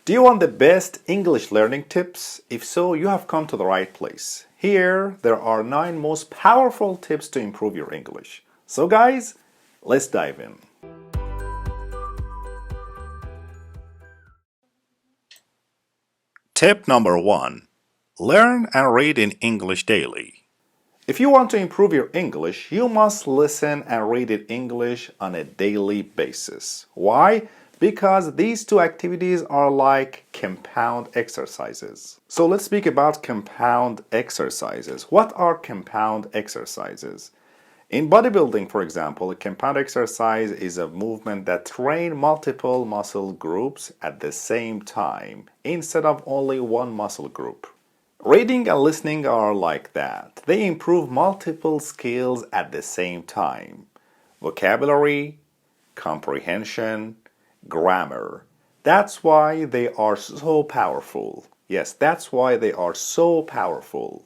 Do you want the best English learning tips? If so, you have come to the right place. Here, there are 9 most powerful tips to improve your English. So guys, let's dive in. Tip number 1. Learn and read in English daily. If you want to improve your English, you must listen and read in English on a daily basis. Why? Because these two activities are like compound exercises. So let's speak about compound exercises. What are compound exercises? In bodybuilding, for example, a compound exercise is a movement that trains multiple muscle groups at the same time instead of only one muscle group. Reading and listening are like that. They improve multiple skills at the same time. Vocabulary, comprehension, grammar. That's why they are so powerful. Yes, that's why they are so powerful.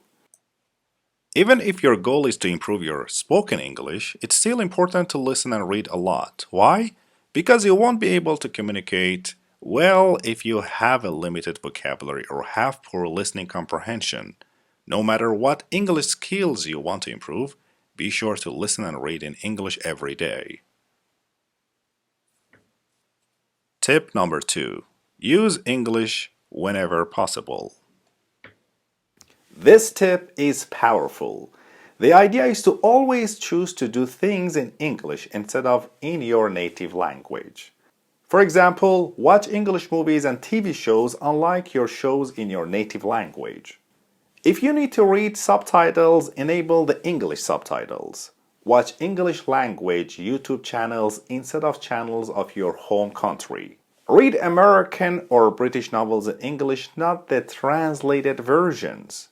Even if your goal is to improve your spoken English, it's still important to listen and read a lot. Why? Because you won't be able to communicate well if you have a limited vocabulary or have poor listening comprehension. No matter what English skills you want to improve, be sure to listen and read in English every day. Tip number 2. Use English whenever possible. This tip is powerful. The idea is to always choose to do things in English instead of in your native language. For example, watch English movies and TV shows unlike your shows in your native language. If you need to read subtitles, enable the English subtitles. Watch English language YouTube channels instead of channels of your home country. Read American or British novels in English, not the translated versions.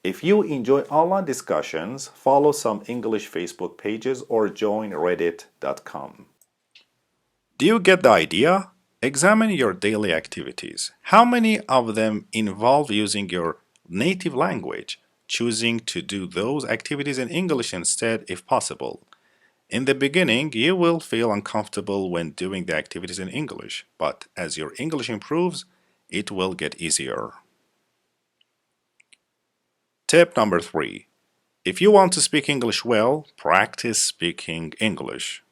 If you enjoy online discussions, follow some English Facebook pages or join reddit.com. Do you get the idea? Examine your daily activities. How many of them involve using your native language, choosing to do those activities in English instead if possible? In the beginning, you will feel uncomfortable when doing the activities in English, but as your English improves, it will get easier. Tip number 3. If you want to speak English well, practice speaking English.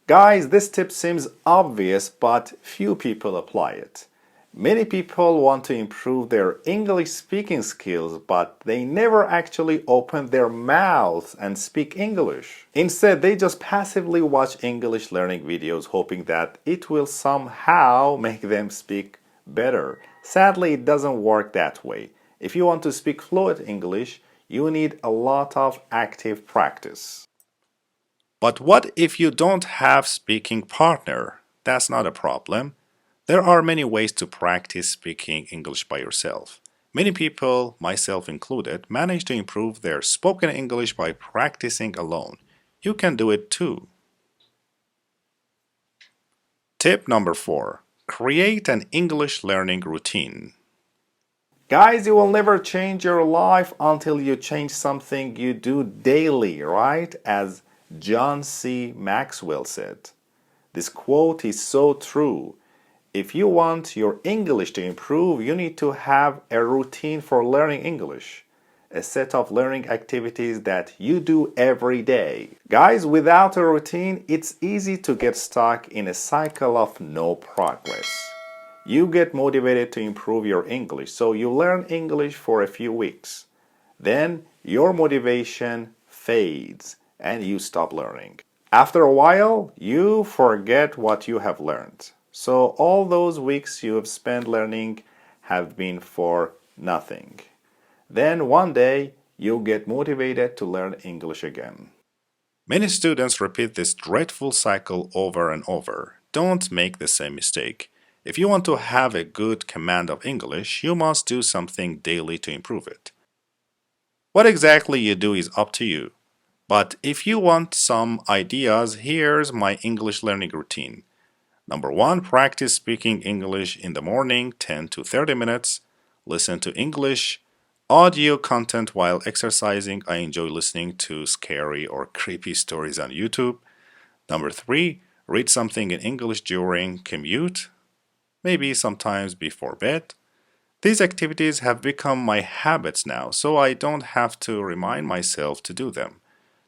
Guys, this tip seems obvious, but few people apply it. Many people want to improve their English speaking skills, but they never actually open their mouths and speak English. Instead, they just passively watch English learning videos, hoping that it will somehow make them speak better. Sadly, it doesn't work that way. If you want to speak fluent English, you need a lot of active practice. But what if you don't have speaking partner? That's not a problem. There are many ways to practice speaking English by yourself. Many people, myself included, manage to improve their spoken English by practicing alone. You can do it too. Tip number 4. Create an English learning routine. Guys, you will never change your life until you change something you do daily, right? As John C. Maxwell said. This quote is so true. If you want your English to improve, you need to have a routine for learning English. A set of learning activities that you do every day. Guys, without a routine, it's easy to get stuck in a cycle of no progress. You get motivated to improve your English, so you learn English for a few weeks. Then your motivation fades and you stop learning. After a while, you forget what you have learned. So all those weeks you have spent learning have been for nothing. Then one day, you get motivated to learn English again. Many students repeat this dreadful cycle over and over. Don't make the same mistake. If you want to have a good command of English, you must do something daily to improve it. What exactly you do is up to you. But if you want some ideas, here's my English learning routine. Number 1, practice speaking English in the morning, 10 to 30 minutes. Listen to English audio content while exercising. I enjoy listening to scary or creepy stories on YouTube. Number 3, read something in English during commute. maybe sometimes before bed. These activities have become my habits now, so I don't have to remind myself to do them.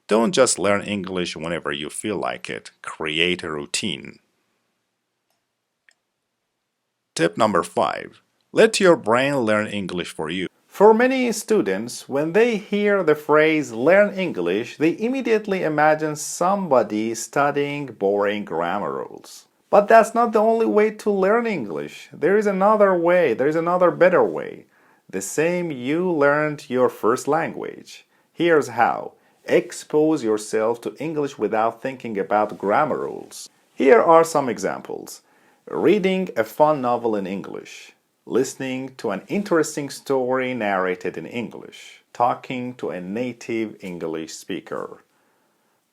Don't just learn English whenever you feel like it. Create a routine. Tip number 5. Let your brain learn English for you. For many students, when they hear the phrase learn English, they immediately imagine somebody studying boring grammar rules. But that's not the only way to learn English. There is another way, there is another better way. The same you learned your first language. Here's how. Expose yourself to English without thinking about grammar rules. Here are some examples. Reading a fun novel in English. Listening to an interesting story narrated in English. Talking to a native English speaker.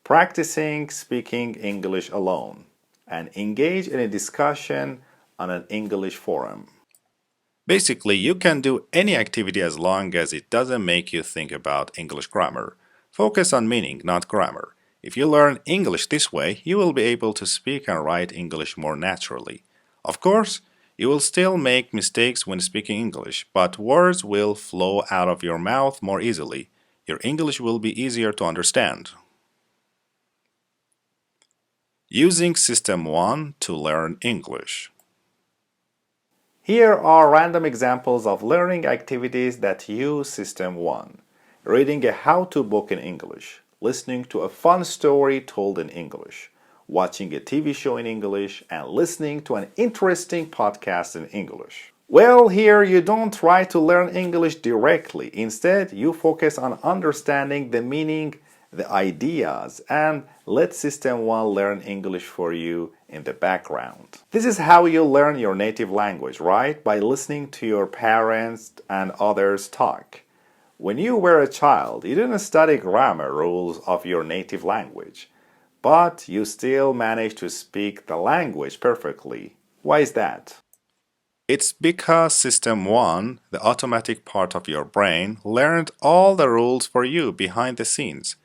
Practicing speaking English alone. And engage in a discussion on an English forum. Basically, you can do any activity as long as it doesn't make you think about English grammar. Focus on meaning, not grammar. If you learn English this way, you will be able to speak and write English more naturally. Of course, you will still make mistakes when speaking English, but words will flow out of your mouth more easily. Your English will be easier to understand. Using System 1 to learn English. Here are random examples of learning activities that use System 1. Reading a how-to book in English, listening to a fun story told in English, watching a TV show in English, and listening to an interesting podcast in English. Well, here you don't try to learn English directly. Instead, you focus on understanding the meaning, the ideas, and let System 1 learn English for you in the background. This is how you learn your native language, right? By listening to your parents and others talk. When you were a child, you didn't study grammar rules of your native language, but you still managed to speak the language perfectly. Why is that? It's because System 1, the automatic part of your brain, learned all the rules for you behind the scenes.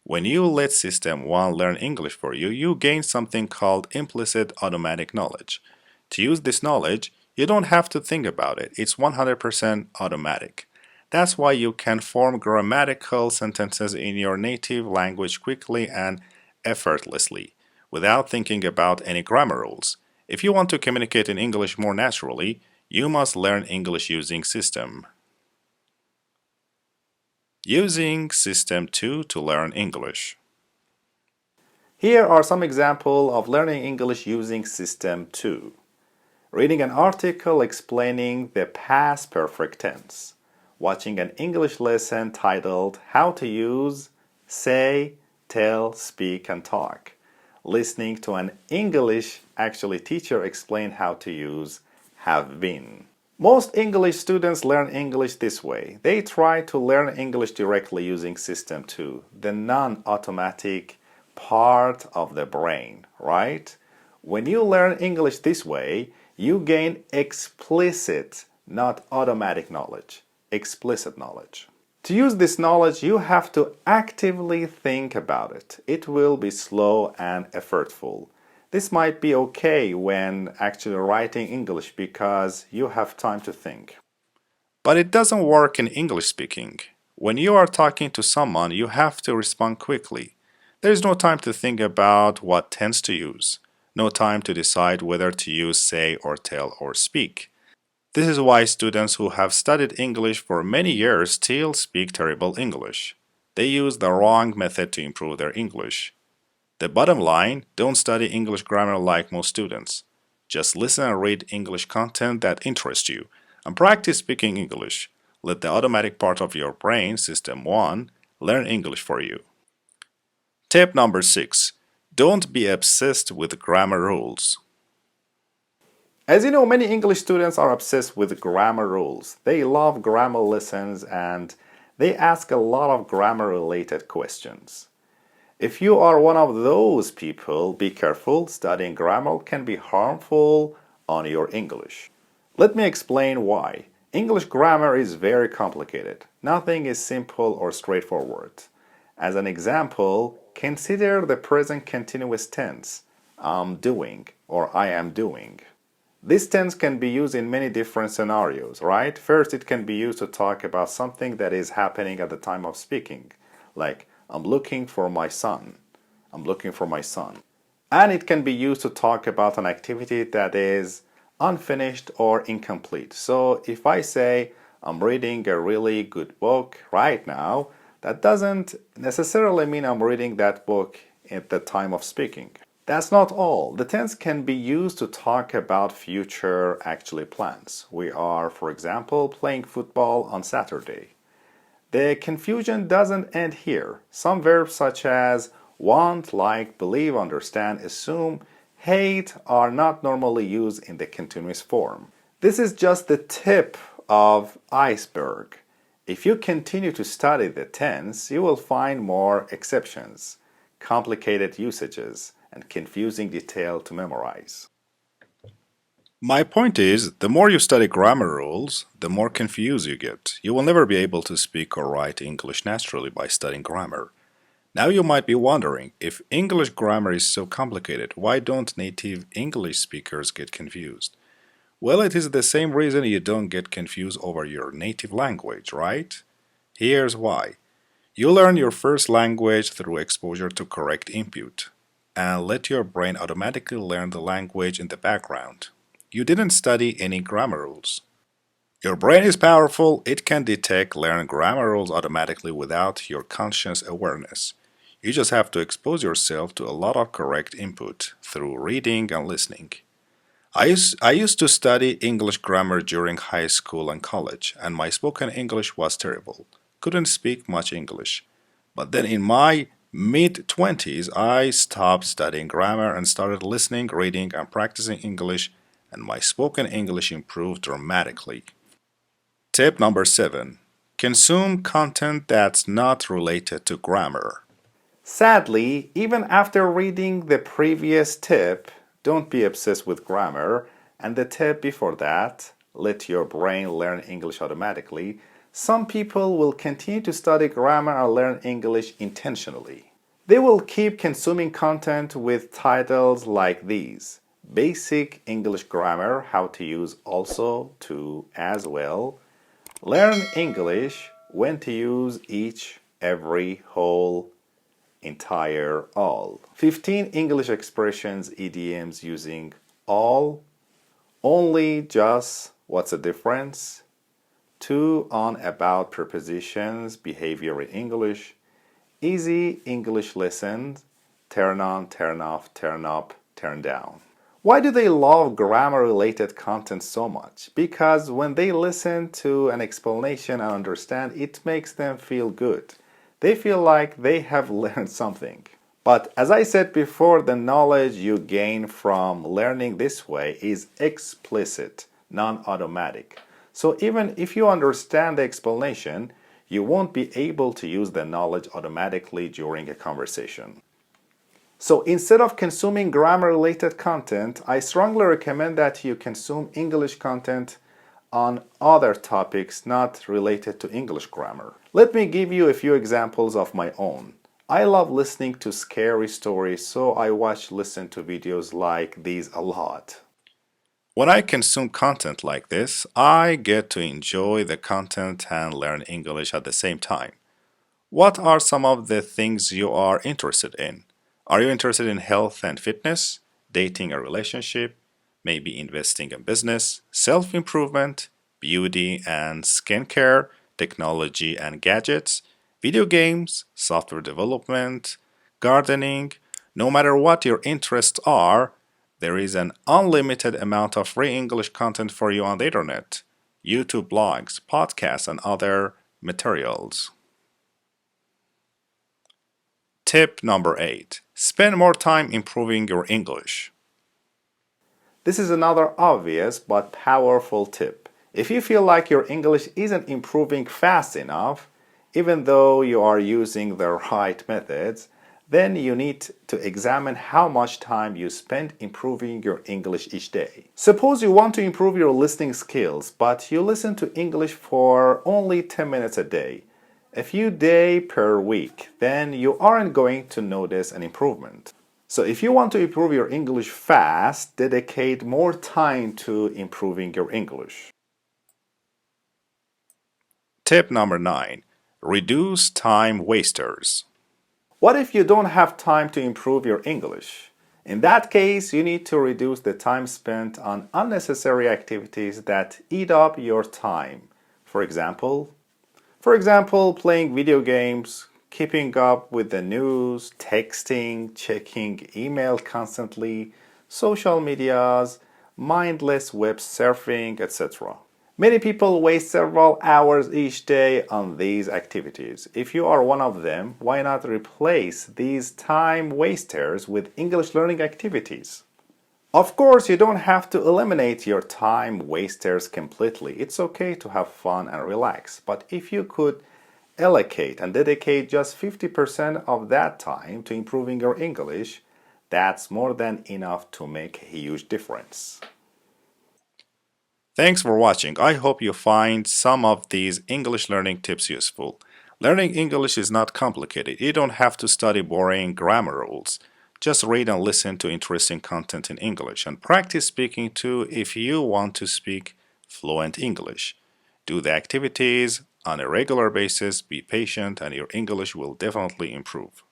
When you let System 1 learn English for you, you gain something called implicit automatic knowledge. To use this knowledge, you don't have to think about it. It's 100% automatic. That's why you can form grammatical sentences in your native language quickly and effortlessly, without thinking about any grammar rules. If you want to communicate in English more naturally, you must learn English using System. Using System 2 to learn English. Here are some examples of learning English using System 2. Reading an article explaining the past perfect tense. Watching an English lesson titled How to Use, Say, Tell, Speak, and Talk. Listening to an English teacher explain how to use have been. Most English students learn English this way. They try to learn English directly using System 2, the non-automatic part of the brain, right? When you learn English this way, you gain explicit, not automatic knowledge. Explicit knowledge. To use this knowledge, you have to actively think about it. It will be slow and effortful. This might be okay when actually writing English because you have time to think. But it doesn't work in English speaking. When you are talking to someone, you have to respond quickly. There is no time to think about what tense to use. No time to decide whether to use say or tell or speak. This is why students who have studied English for many years still speak terrible English. They use the wrong method to improve their English. The bottom line, don't study English grammar like most students. Just listen and read English content that interests you and practice speaking English. Let the automatic part of your brain, System 1, learn English for you. Tip number 6. Don't be obsessed with grammar rules. As you know, many English students are obsessed with grammar rules. They love grammar lessons and they ask a lot of grammar-related questions. If you are one of those people, be careful. Studying grammar can be harmful on your English. Let me explain why. English grammar is very complicated. Nothing is simple or straightforward. As an example, consider the present continuous tense, I'm doing or I am doing. This tense can be used in many different scenarios, right? First, it can be used to talk about something that is happening at the time of speaking, like, I'm looking for my son. I'm looking for my son. And it can be used to talk about an activity that is unfinished or incomplete. So if I say, I'm reading a really good book right now, that doesn't necessarily mean I'm reading that book at the time of speaking. That's not all. The tense can be used to talk about future actually plans. We are, for example, playing football on Saturday. The confusion doesn't end here. Some verbs such as want, like, believe, understand, assume, hate are not normally used in the continuous form. This is just the tip of iceberg. If you continue to study the tense, you will find more exceptions, complicated usages, and confusing detail to memorize. My point is, the more you study grammar rules, the more confused you get. You will never be able to speak or write English naturally by studying grammar. Now you might be wondering, if English grammar is so complicated, why don't native English speakers get confused? Well, it is the same reason you don't get confused over your native language, right? Here's why. You learn your first language through exposure to correct input, and let your brain automatically learn the language in the background. You didn't study any grammar rules. Your brain is powerful, it can detect learn grammar rules automatically without your conscious awareness. You just have to expose yourself to a lot of correct input through reading and listening. I used to study English grammar during high school and college, and my spoken English was terrible. Couldn't speak much English. But then in my mid 20s, I stopped studying grammar and started listening, reading, and practicing English, and my spoken English improved dramatically. Tip number 7. Consume content that's not related to grammar. Sadly, even after reading the previous tip, don't be obsessed with grammar, and the tip before that, let your brain learn English automatically, some people will continue to study grammar and learn English intentionally. They will keep consuming content with titles like these: Basic English Grammar, How to Use Also, To, As Well, Learn English, When to Use Each, Every, Whole, Entire, All. 15 English expressions, idioms using all, only, just, what's the difference, to, on, about, prepositions, behavior in English, easy English lessons, turn on, turn off, turn up, turn down. Why do they love grammar-related content so much? Because when they listen to an explanation and understand, it makes them feel good. They feel like they have learned something. But as I said before, the knowledge you gain from learning this way is explicit, non-automatic. So even if you understand the explanation, you won't be able to use the knowledge automatically during a conversation. So instead of consuming grammar-related content, I strongly recommend that you consume English content on other topics not related to English grammar. Let me give you a few examples of my own. I love listening to scary stories, so I listen to videos like these a lot. When I consume content like this, I get to enjoy the content and learn English at the same time. What are some of the things you are interested in? Are you interested in health and fitness, dating a relationship, maybe investing in business, self-improvement, beauty and skincare, technology and gadgets, video games, software development, gardening? No matter what your interests are, there is an unlimited amount of free English content for you on the internet, YouTube blogs, podcasts, and other materials. Tip number 8. Spend more time improving your English. This is another obvious but powerful tip. If you feel like your English isn't improving fast enough, even though you are using the right methods, then you need to examine how much time you spend improving your English each day. Suppose you want to improve your listening skills, but you listen to English for only 10 minutes a day, a few days per week, then you aren't going to notice an improvement. So if you want to improve your English fast, dedicate more time to improving your English. Tip number 9. Reduce time wasters. What if you don't have time to improve your English? In that case, you need to reduce the time spent on unnecessary activities that eat up your time. For example, playing video games, keeping up with the news, texting, checking email constantly, social medias, mindless web surfing, etc. Many people waste several hours each day on these activities. If you are one of them, why not replace these time wasters with English learning activities? Of course, you don't have to eliminate your time wasters completely. It's okay to have fun and relax. But if you could allocate and dedicate just 50% of that time to improving your English, that's more than enough to make a huge difference. Thanks for watching. I hope you find some of these English learning tips useful. Learning English is not complicated. You don't have to study boring grammar rules. Just read and listen to interesting content in English and practice speaking too if you want to speak fluent English. Do the activities on a regular basis, be patient, and your English will definitely improve.